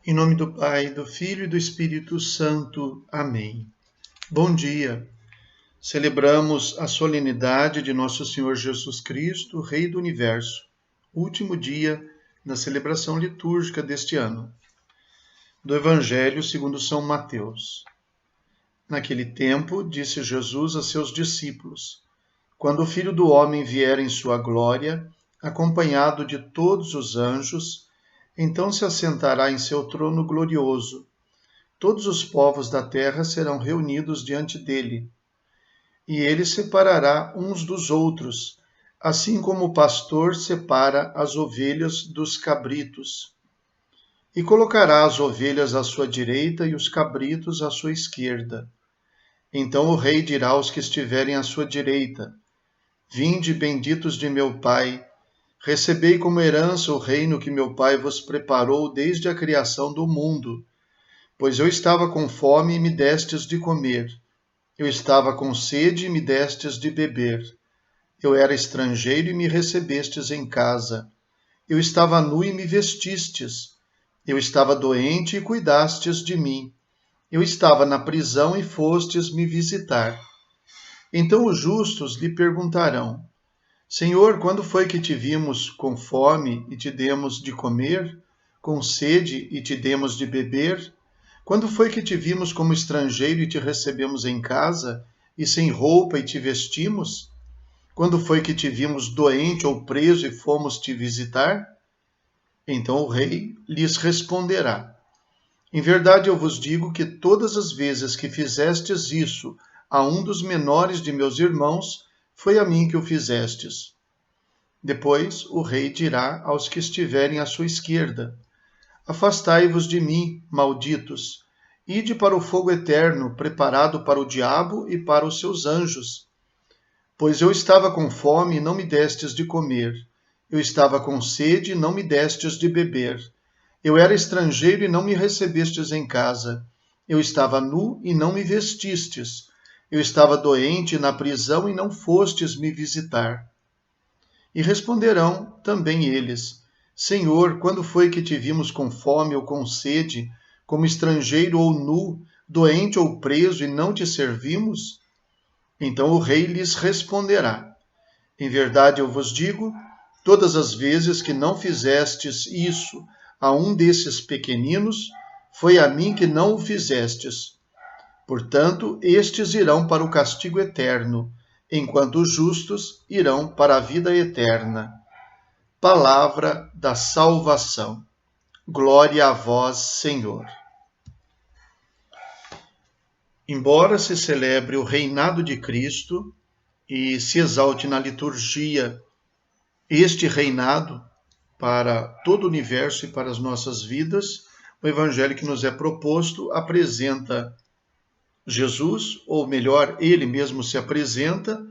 Em nome do Pai, do Filho e do Espírito Santo. Amém. Bom dia. Celebramos a solenidade de Nosso Senhor Jesus Cristo, Rei do Universo, último dia da celebração litúrgica deste ano. Do Evangelho segundo São Mateus. Naquele tempo, disse Jesus a seus discípulos: Quando o Filho do Homem vier em sua glória, acompanhado de todos os anjos, então se assentará em seu trono glorioso. Todos os povos da terra serão reunidos diante dele. E ele separará uns dos outros, assim como o pastor separa as ovelhas dos cabritos. E colocará as ovelhas à sua direita e os cabritos à sua esquerda. Então o rei dirá aos que estiverem à sua direita: Vinde, benditos de meu Pai, recebei como herança o reino que meu Pai vos preparou desde a criação do mundo. Pois eu estava com fome e me destes de comer. Eu estava com sede e me destes de beber. Eu era estrangeiro e me recebestes em casa. Eu estava nu e me vestistes. Eu estava doente e cuidastes de mim. Eu estava na prisão e fostes me visitar. Então os justos lhe perguntarão: Senhor, quando foi que te vimos com fome e te demos de comer, com sede e te demos de beber? Quando foi que te vimos como estrangeiro e te recebemos em casa, e sem roupa e te vestimos? Quando foi que te vimos doente ou preso e fomos te visitar? Então o rei lhes responderá: Em verdade eu vos digo que todas as vezes que fizestes isso a um dos menores de meus irmãos, foi a mim que o fizestes. Depois o rei dirá aos que estiverem à sua esquerda: Afastai-vos de mim, malditos, ide para o fogo eterno, preparado para o diabo e para os seus anjos. Pois eu estava com fome e não me destes de comer. Eu estava com sede e não me destes de beber. Eu era estrangeiro e não me recebestes em casa. Eu estava nu e não me vestistes. Eu estava doente na prisão e não fostes me visitar. E responderão também eles: Senhor, quando foi que te vimos com fome ou com sede, como estrangeiro ou nu, doente ou preso, e não te servimos? Então o rei lhes responderá: Em verdade eu vos digo, todas as vezes que não fizestes isso a um desses pequeninos, foi a mim que não o fizestes. Portanto, estes irão para o castigo eterno, enquanto os justos irão para a vida eterna. Palavra da salvação. Glória a vós, Senhor. Embora se celebre o reinado de Cristo e se exalte na liturgia este reinado para todo o universo e para as nossas vidas, o evangelho que nos é proposto apresenta Jesus, ou melhor, ele mesmo se apresenta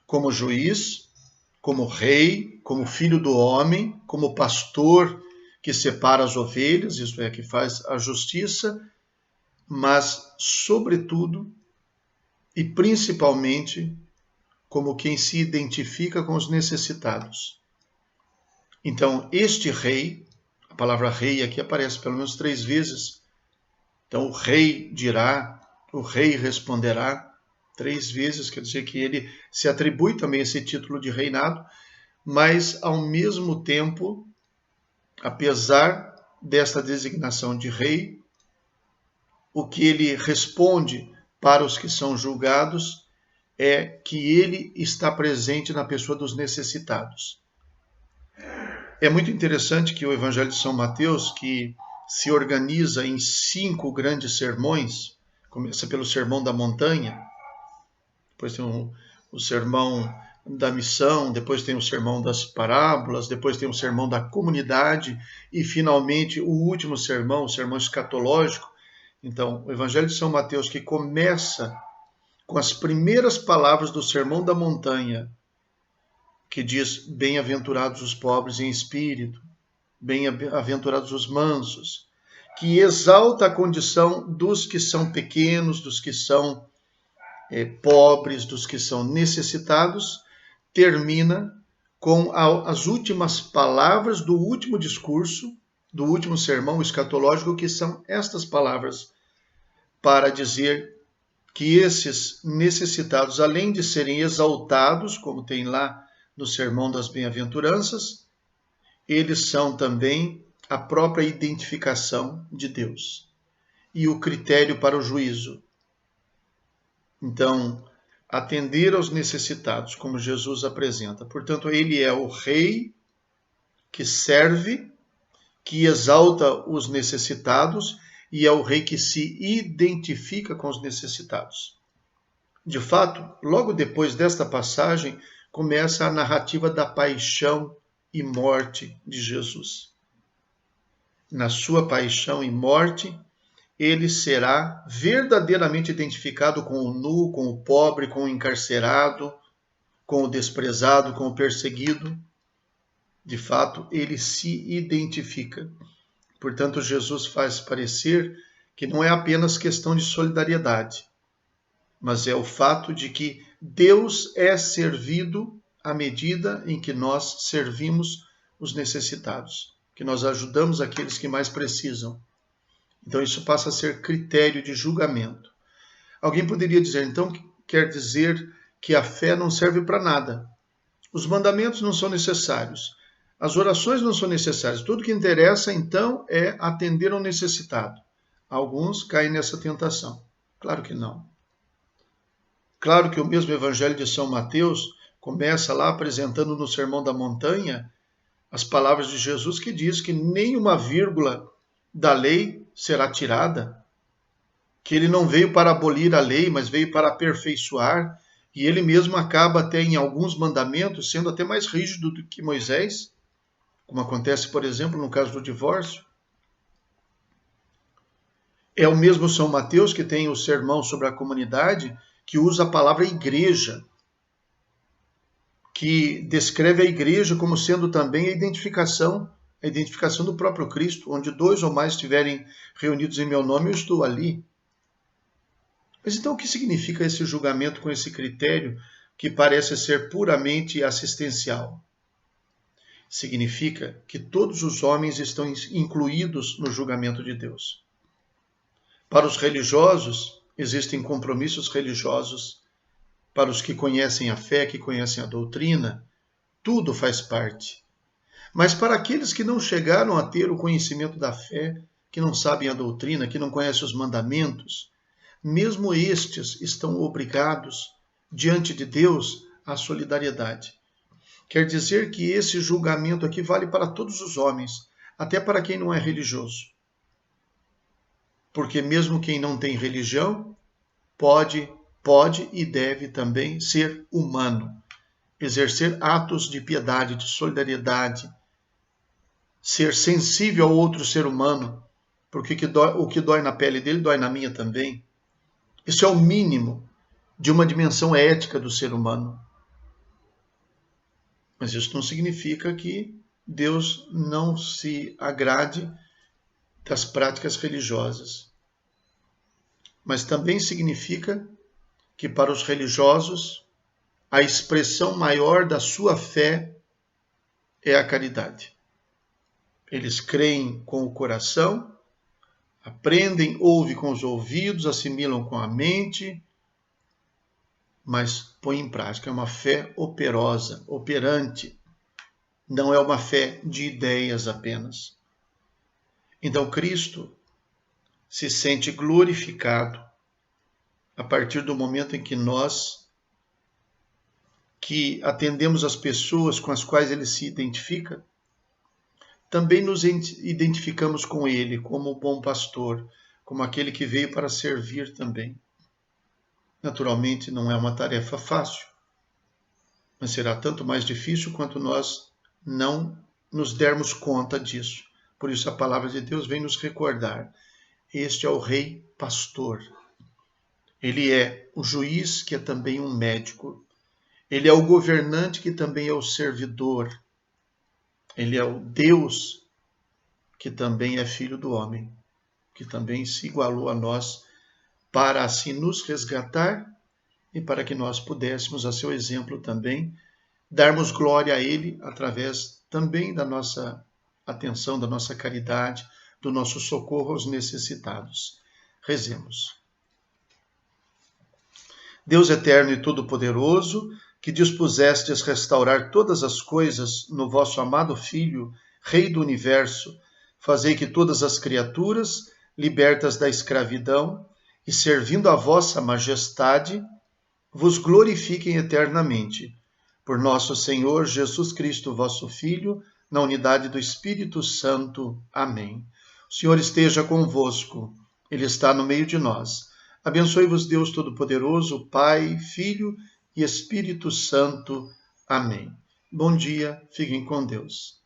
como juiz, como rei, como filho do homem, como pastor que separa as ovelhas, isto é, que faz a justiça, mas, sobretudo e principalmente, como quem se identifica com os necessitados. Então, este rei, a palavra rei aqui aparece pelo menos 3 vezes. Então, o rei dirá, o rei responderá 3 vezes, quer dizer que ele se atribui também esse título de reinado, mas, ao mesmo tempo, apesar desta designação de rei, o que ele responde para os que são julgados é que ele está presente na pessoa dos necessitados. É muito interessante que o Evangelho de São Mateus, que se organiza em 5 grandes sermões, começa pelo Sermão da Montanha, depois tem o Sermão da Missão, depois tem o Sermão das Parábolas, depois tem o Sermão da Comunidade e, finalmente, o último sermão, o Sermão Escatológico. Então, o Evangelho de São Mateus, que começa com as primeiras palavras do Sermão da Montanha, que diz: Bem-aventurados os pobres em espírito, bem-aventurados os mansos, que exalta a condição dos que são pequenos, dos que são pobres, dos que são necessitados, termina com as últimas palavras do último discurso, do último sermão escatológico, que são estas palavras, para dizer que esses necessitados, além de serem exaltados, como tem lá no Sermão das Bem-aventuranças, eles são também a própria identificação de Deus e o critério para o juízo. Então, atender aos necessitados, como Jesus apresenta. Portanto, ele é o rei que serve, que exalta os necessitados, e é o rei que se identifica com os necessitados. De fato, logo depois desta passagem, começa a narrativa da paixão e morte de Jesus. Na sua paixão e morte, ele será verdadeiramente identificado com o nu, com o pobre, com o encarcerado, com o desprezado, com o perseguido. De fato, ele se identifica. Portanto, Jesus faz parecer que não é apenas questão de solidariedade, mas é o fato de que Deus é servido à medida em que nós servimos os necessitados, que nós ajudamos aqueles que mais precisam. Então, isso passa a ser critério de julgamento. Alguém poderia dizer, então, quer dizer que a fé não serve para nada. Os mandamentos não são necessários. As orações não são necessárias. Tudo que interessa, então, é atender ao necessitado. Alguns caem nessa tentação. Claro que não. Claro que o mesmo Evangelho de São Mateus começa lá apresentando no Sermão da Montanha as palavras de Jesus, que diz que nem uma vírgula da lei será tirada, que ele não veio para abolir a lei, mas veio para aperfeiçoar, e ele mesmo acaba até em alguns mandamentos sendo até mais rígido do que Moisés, como acontece, por exemplo, no caso do divórcio. É o mesmo São Mateus que tem o sermão sobre a comunidade, que usa a palavra igreja, que descreve a igreja como sendo também a identificação do próprio Cristo, onde 2 ou mais estiverem reunidos em meu nome, eu estou ali. Mas então o que significa esse julgamento com esse critério que parece ser puramente assistencial? Significa que todos os homens estão incluídos no julgamento de Deus. Para os religiosos, existem compromissos religiosos. Para os que conhecem a fé, que conhecem a doutrina, tudo faz parte. Mas para aqueles que não chegaram a ter o conhecimento da fé, que não sabem a doutrina, que não conhecem os mandamentos, mesmo estes estão obrigados, diante de Deus, à solidariedade. Quer dizer que esse julgamento aqui vale para todos os homens, até para quem não é religioso. Porque mesmo quem não tem religião, pode e deve também ser humano, exercer atos de piedade, de solidariedade, ser sensível ao outro ser humano, porque o que dói na pele dele dói na minha também. Isso é o mínimo de uma dimensão ética do ser humano. Mas isso não significa que Deus não se agrade das práticas religiosas. Mas também significa que para os religiosos a expressão maior da sua fé é a caridade. Eles creem com o coração, aprendem, ouvem com os ouvidos, assimilam com a mente, mas põem em prática. É uma fé operosa, operante. Não é uma fé de ideias apenas. Então Cristo se sente glorificado a partir do momento em que nós, que atendemos as pessoas com as quais ele se identifica, também nos identificamos com ele como o bom pastor, como aquele que veio para servir também. Naturalmente não é uma tarefa fácil, mas será tanto mais difícil quanto nós não nos dermos conta disso. Por isso a palavra de Deus vem nos recordar. Este é o Rei Pastor. Ele é o juiz que é também um médico. Ele é o governante que também é o servidor. Ele é o Deus que também é filho do homem, que também se igualou a nós para assim nos resgatar e para que nós pudéssemos, a seu exemplo também, darmos glória a ele através também da nossa atenção, da nossa caridade, do nosso socorro aos necessitados. Rezemos. Deus eterno e todo-poderoso, que dispusestes restaurar todas as coisas no vosso amado Filho, Rei do Universo, fazei que todas as criaturas, libertas da escravidão e servindo a vossa majestade, vos glorifiquem eternamente. Por nosso Senhor Jesus Cristo, vosso Filho, na unidade do Espírito Santo. Amém. O Senhor esteja convosco, Ele está no meio de nós. Abençoe-vos Deus Todo-Poderoso, Pai, Filho e Espírito Santo. Amém. Bom dia, fiquem com Deus.